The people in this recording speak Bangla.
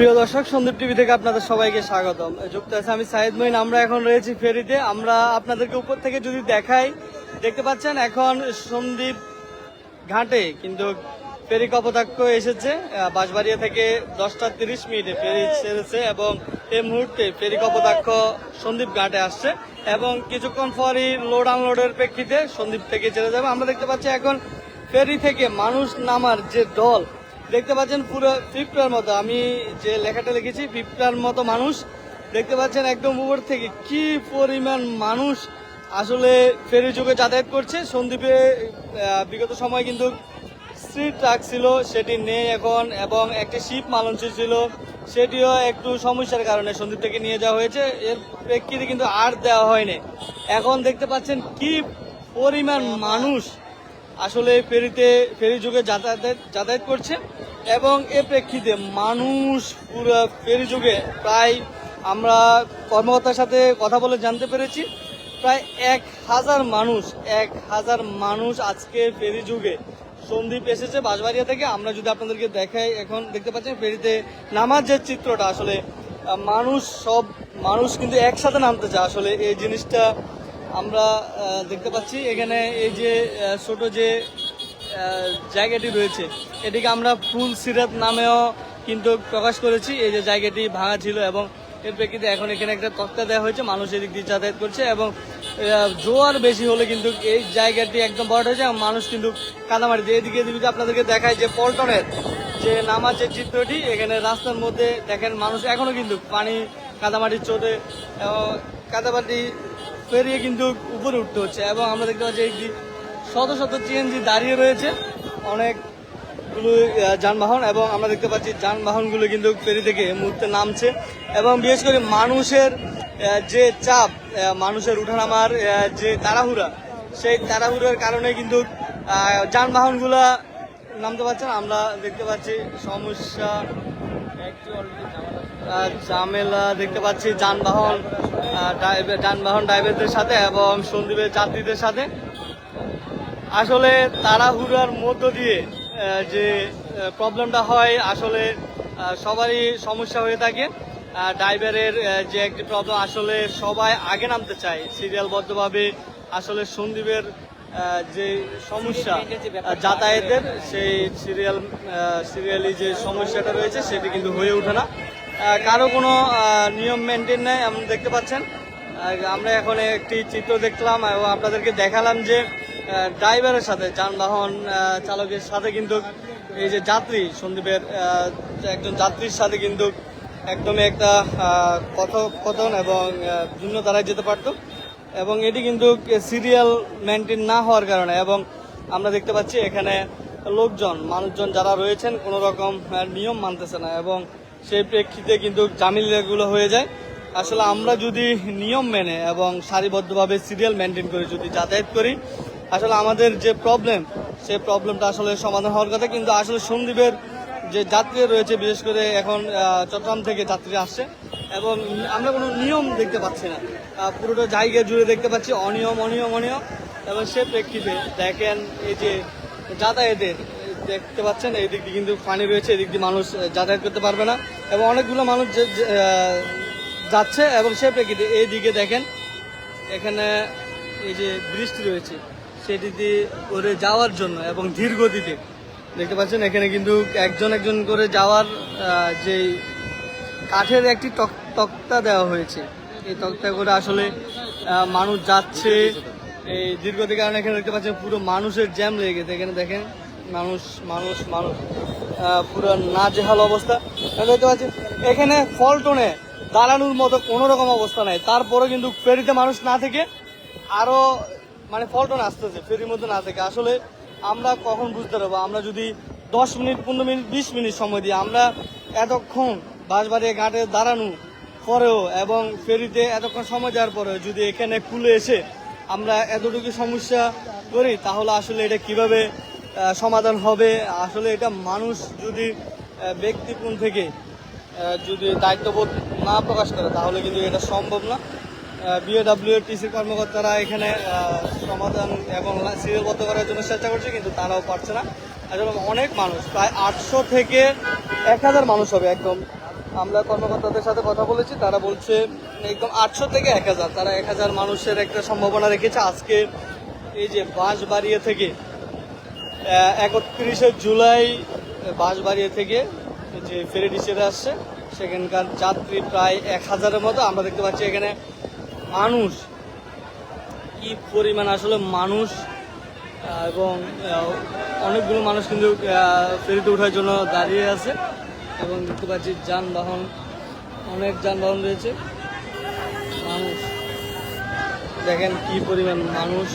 প্রিয় দর্শক, সন্দীপ টিভি থেকে আপনাদের সবাইকে স্বাগতম। যুক্ত আছে আমি সাইদ মঈন। আমরা এখন রয়েছি ফেরিতে। আমরা আপনাদেরকে উপর থেকে যদি দেখাই, দেখতে পাচ্ছেন এখন সন্দীপ ঘাটে কিন্তু ফেরি কপোতাক্ষ এসেছে। বাঁশবাড়িয়া থেকে 10:30 ফেরি ছেড়েছে এবং এই মুহূর্তে ফেরি কপোতাক্ষ সন্দীপ ঘাটে আসছে এবং কিছুক্ষণ পরই লোড আনলোডের প্রেক্ষিতে সন্দীপ থেকে ছেড়ে যাবে। আমরা দেখতে পাচ্ছি এখন ফেরি থেকে মানুষ নামার যে দল দেখতে পাচ্ছেন, পুরো ফিফটার মতো, আমি যে লেখাটা লিখেছি ফিফটার মতো মানুষ দেখতে পাচ্ছেন। একদম উপর থেকে কি পরিমাণ মানুষ আসলে ফেরি যুগে যাতায়াত করছে। সন্দ্বীপে বিগত সময় কিন্তু স্ট্রিট ট্রাক ছিল, সেটি নেই এখন, এবং একটি শিপ মালঞ্চ ছিল, সেটিও একটু সমস্যার কারণে সন্দ্বীপ থেকে নিয়ে যাওয়া হয়েছে। এর প্রেক্ষিতে কিন্তু আর দেওয়া হয়নি। এখন দেখতে পাচ্ছেন কি পরিমাণ মানুষ আসলে ফেরি যুগে যাতায়াত করছে এবং এ প্রেক্ষিতে মানুষ পুরো ফেরি যুগে প্রায়, আমরা কর্মকর্তার সাথে কথা বলে জানতে পেরেছি, প্রায় 1000 মানুষ আজকে ফেরি যুগে সন্দ্বীপ এসেছে বাঁশবাড়িয়া থেকে। আমরা যদি আপনাদেরকে দেখাই, এখন দেখতে পাচ্ছেন ফেরিতে নামার যে চিত্রটা, আসলে সব মানুষ কিন্তু একসাথে নামতে চায়। আসলে এই জিনিসটা আমরা দেখতে পাচ্ছি। এখানে এই যে ছোট যে জায়গাটি রয়েছে, এটিকে আমরা ফুল সিরাত নামেও কিন্তু প্রকাশ করেছি। এই যে জায়গাটি ভাঙা ছিল এবং এর প্রেক্ষিতে এখন এখানে একটা তক্তা দেওয়া হয়েছে, মানুষ এদিক দিয়ে যাতায়াত করছে এবং জোয়ার বেশি হলে কিন্তু এই জায়গাটি একদম বড় হয়ে যায়। মানুষ কিন্তু কাদামাটিতে এদিকে আপনাদেরকে দেখায় যে পল্টনের যে নামার যে চিত্রটি, এখানে রাস্তার মধ্যে দেখেন মানুষ এখনো কিন্তু পানি কাদামাটির চোটে কাদামাটি পেরিয়ে কিন্তু উপরে উঠতে হচ্ছে। এবং আমরা দেখতে পাচ্ছি এই শত শত সিএনজি দাঁড়িয়ে রয়েছে, অনেকগুলো যানবাহন, এবং আমরা দেখতে পাচ্ছি যানবাহনগুলো কিন্তু ফেরি থেকে এই মুহূর্তে নামছে। এবং বিশেষ করে মানুষের যে চাপ, মানুষের উঠানামার যে তাড়াহুড়া, সেই তাড়াহুড়ার কারণে কিন্তু যানবাহনগুলা নামতে পারছেন। আমরা দেখতে পাচ্ছি সমস্যা, ঝামেলা দেখতে পাচ্ছি যানবাহন ড্রাইভারদের সাথে এবং সন্দ্বীপের যাত্রীদের সাথে। আসলে তাড়াহুড়ার মধ্য দিয়ে যে প্রবলেমটা হয়, আসলে সবারই সমস্যা হয়ে থাকে। ড্রাইভারের যে একটি প্রবলেম, আসলে সবাই আগে নামতে চায় সিরিয়ালবদ্ধভাবে। আসলে সন্দ্বীপের যে সমস্যা যাতায়াতের, সেই সিরিয়ালি যে সমস্যাটা রয়েছে সেটি কিন্তু হয়ে ওঠে না, কারো কোনো নিয়ম মেনটেন নেই। আপনি দেখতে পাচ্ছেন, আমরা এখন একটি চিত্র দেখলাম এবং আপনাদেরকে দেখালাম যে ড্রাইভারের সাথে, যানবাহন চালকের সাথে কিন্তু এই যে যাত্রী, সন্দ্বীপের একজন যাত্রীর সাথে কিন্তু একদমই একটা কথোপকথন এবং ভিন্ন দ্বারাই যেতে পারত। এবং এটি কিন্তু সিরিয়াল মেনটেন না হওয়ার কারণে, এবং আমরা দেখতে পাচ্ছি এখানে মানুষজন যারা রয়েছেন কোনো রকম নিয়ম মানতেছে না, এবং সেই প্রেক্ষিতে কিন্তু জামিলাগুলো হয়ে যায়। আসলে আমরা যদি নিয়ম মেনে এবং সারিবদ্ধভাবে সিরিয়াল মেনটেন করে যদি যাতায়াত করি, আসলে আমাদের যে প্রবলেম, সেই প্রবলেমটা আসলে সমাধান হওয়ার কথা। কিন্তু আসলে সন্দ্বীপের যে যাত্রী রয়েছে, বিশেষ করে এখন চট্টগ্রাম থেকে যাত্রী আসছে এবং আমরা কোনো নিয়ম দেখতে পাচ্ছি না। পুরোটা জায়গা জুড়ে দেখতে পাচ্ছি অনিয়ম। এবং সে প্রেক্ষিতে দেখেন এই যে যাতায়াতের দেখতে পাচ্ছেন, এই দিক দিয়ে কিন্তু পানি রয়েছে, এদিক দিয়ে মানুষ যাতায়াত করতে পারবে না এবং অনেকগুলো মানুষ যাচ্ছে। এবং সে প্রেক্ষিতে এই দিকে দেখেন, এখানে এই যে বৃষ্টি রয়েছে, সেটিতে করে যাওয়ার জন্য এবং ধীর গতিতে দেখতে পাচ্ছেন এখানে কিন্তু একজন করে যাওয়ার যে কাঠের একটি তক্তা দেওয়া হয়েছে, এই তক্তা করে আসলে মানুষ যাচ্ছে। এই দীর্ঘতির কারণে এখানে দেখতে পাচ্ছেন পুরো মানুষের জ্যাম লেগে গেছে। এখানে দেখেন মানুষ পুরো নাজেহাল অবস্থা দেখতে পাচ্ছি। এখানে ফলটনে দাঁড়ানোর মতো কোনো রকম অবস্থা নাই, তারপরে কিন্তু ফেরিতে মানুষ না থেকে আরো ফলটন আসতেছে ফেরির মধ্যে না থেকে। আসলে আমরা কখন বুঝতে পারবো? আমরা যদি 10 মিনিট, 15 মিনিট, 20 মিনিট সময় দিই, আমরা এতক্ষণ বাঁশবাড়িয়া ঘাটে দাঁড়ানো পরেও এবং ফেরিতে এতক্ষণ সময় দেওয়ার পরেও যদি এখানে খুলে এসে আমরা এতটুকু সমস্যা করি, তাহলে আসলে এটা কিভাবে সমাধান হবে? আসলে এটা মানুষ যদি ব্যক্তিকোণ থেকে যদি দায়িত্ববোধ না প্রকাশ করে, তাহলে কিন্তু এটা সম্ভব না। বিএডব্লিউটিসির কর্মকর্তারা এখানে সমাধান এবং সিরিয়ালবদ্ধ করার জন্য চেষ্টা করছে, কিন্তু তারাও পারছে না। আসলে অনেক মানুষ, প্রায় 800 থেকে 1000 মানুষ হবে একদম আমরা কর্মকর্তাদের সাথে কথা বলেছি, তারা বলছে একদম 800 থেকে 1000, তারা 1000 মানুষের একটা সম্ভাবনা রেখেছে আজকে। এই যে বাঁশবাড়িয়া থেকে 31শে জুলাই বাঁশবাড়িয়া থেকে যে ফেরিটি ছেড়ে আসছে, সেখানকার যাত্রী প্রায় 1000-এর মতো। আমরা দেখতে পাচ্ছি এখানে মানুষ, কি পরিমাণ আসলে মানুষ, এবং অনেকগুলো মানুষ কিন্তু ফেরিতে ওঠার জন্য দাঁড়িয়ে আছে। এবং দেখতে পাচ্ছি যানবাহন, অনেক যানবাহন রয়েছে। মানুষ দেখেন কি পরিমাণ মানুষ।